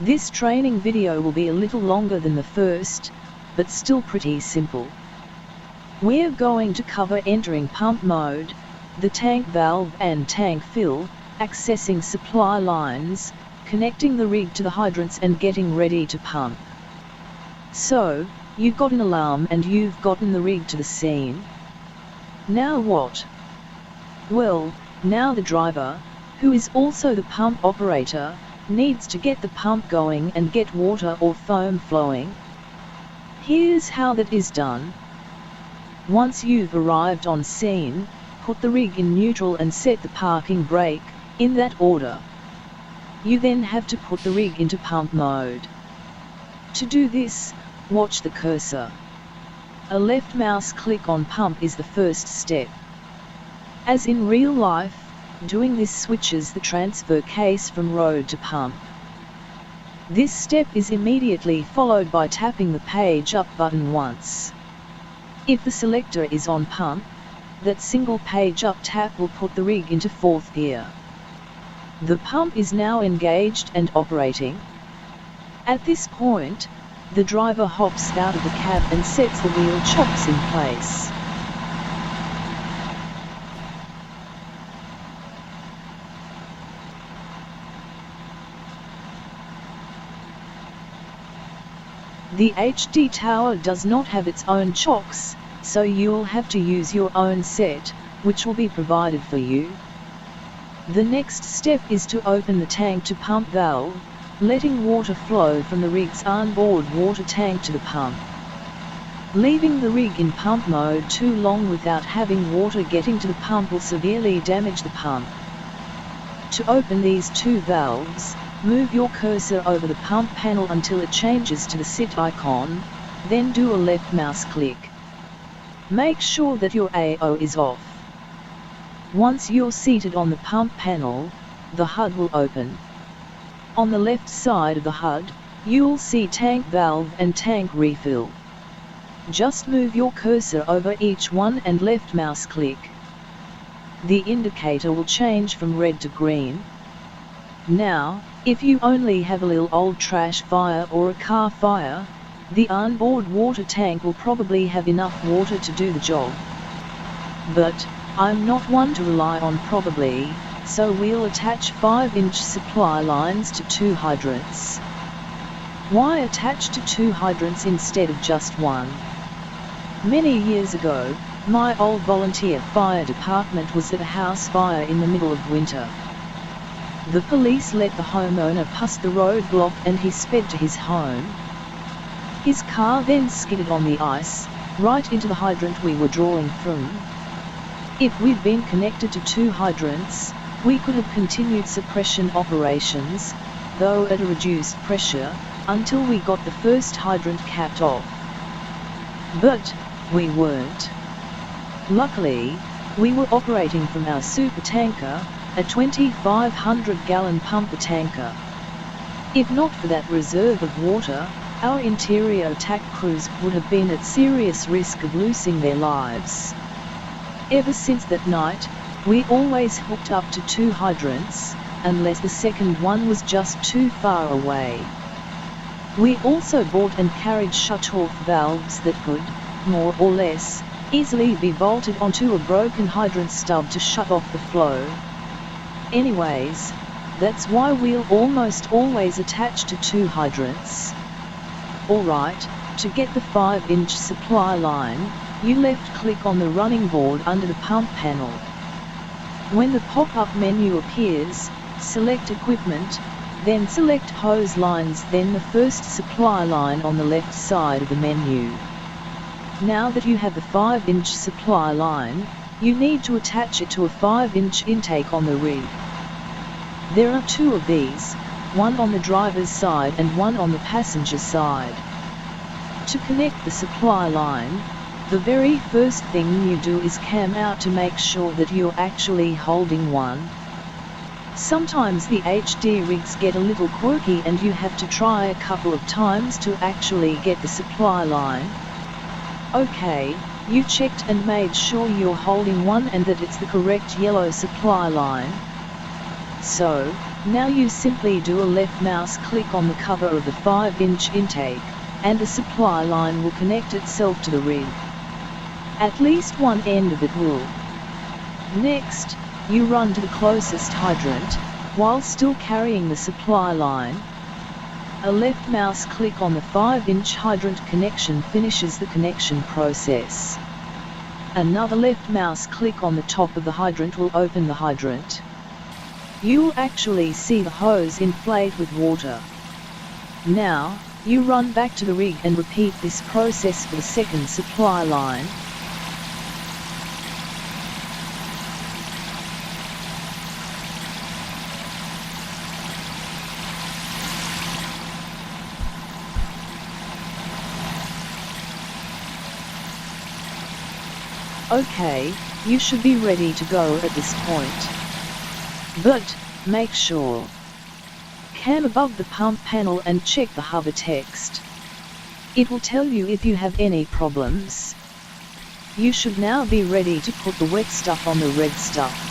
This training video will be a little longer than the first, but still pretty simple. We're going to cover entering pump mode, the tank valve and tank fill, accessing supply lines, connecting the rig to the hydrants and getting ready to pump. So, you've got an alarm and you've gotten the rig to the scene. Now what? Well, now the driver, who is also the pump operator, needs to get the pump going and get water or foam flowing. Here's how that is done. Once you've arrived on scene, put the rig in neutral and set the parking brake, in that order. You then have to put the rig into pump mode. To do this, watch the cursor. A left mouse click on pump is the first step. As in real life, doing this switches the transfer case from road to pump. This step is immediately followed by tapping the page up button once. If the selector is on pump, that single page up tap will put the rig into fourth gear. The pump is now engaged and operating. At this point, the driver hops out of the cab and sets the wheel chocks in place. The HD tower does not have its own chocks, so you'll have to use your own set, which will be provided for you. The next step is to open the tank to pump valve, letting water flow from the rig's onboard water tank to the pump. Leaving the rig in pump mode too long without having water getting to the pump will severely damage the pump. To open these two valves, move your cursor over the pump panel until it changes to the sit icon, then do a left mouse click. Make sure that your AO is off. Once you're seated on the pump panel, the HUD will open. On the left side of the HUD, you'll see tank valve and tank refill. Just move your cursor over each one and left mouse click. The indicator will change from red to green. Now, if you only have a little old trash fire or a car fire, the onboard water tank will probably have enough water to do the job. But, I'm not one to rely on probably, so we'll attach 5-inch supply lines to 2 hydrants. Why attach to 2 hydrants instead of just one? Many years ago, my old volunteer fire department was at a house fire in the middle of winter. The police let the homeowner pass the roadblock and he sped to his home. His car then skidded on the ice, right into the hydrant we were drawing from. If we'd been connected to 2 hydrants, we could have continued suppression operations, though at a reduced pressure, until we got the first hydrant capped off. But, we weren't. Luckily, we were operating from our super tanker, a 2,500-gallon pumper tanker. If not for that reserve of water, our interior attack crews would have been at serious risk of losing their lives. Ever since that night, we always hooked up to 2 hydrants, unless the second one was just too far away. We also bought and carried shut-off valves that could, more or less, easily be bolted onto a broken hydrant stub to shut off the flow. Anyways, that's why we'll almost always attach to 2 hydrants. Alright, to get the 5-inch supply line, you left-click on the running board under the pump panel. When the pop-up menu appears, select Equipment, then select Hose Lines, then the first supply line on the left side of the menu. Now that you have the 5-inch supply line, you need to attach it to a 5-inch intake on the rig. There are 2 of these, one on the driver's side and one on the passenger side. To connect the supply line, the very first thing you do is cam out to make sure that you're actually holding one. Sometimes the HD rigs get a little quirky and you have to try a couple of times to actually get the supply line. Okay, you checked and made sure you're holding one and that it's the correct yellow supply line. So, now you simply do a left mouse click on the cover of the 5-inch intake, and the supply line will connect itself to the rig. At least one end of it will. Next, you run to the closest hydrant, while still carrying the supply line. A left mouse click on the 5-inch hydrant connection finishes the connection process. Another left mouse click on the top of the hydrant will open the hydrant. You'll actually see the hose inflate with water. Now, you run back to the rig and repeat this process for the second supply line. Okay, you should be ready to go at this point. But, make sure. Cam above the pump panel and check the hover text. It will tell you if you have any problems. You should now be ready to put the wet stuff on the red stuff.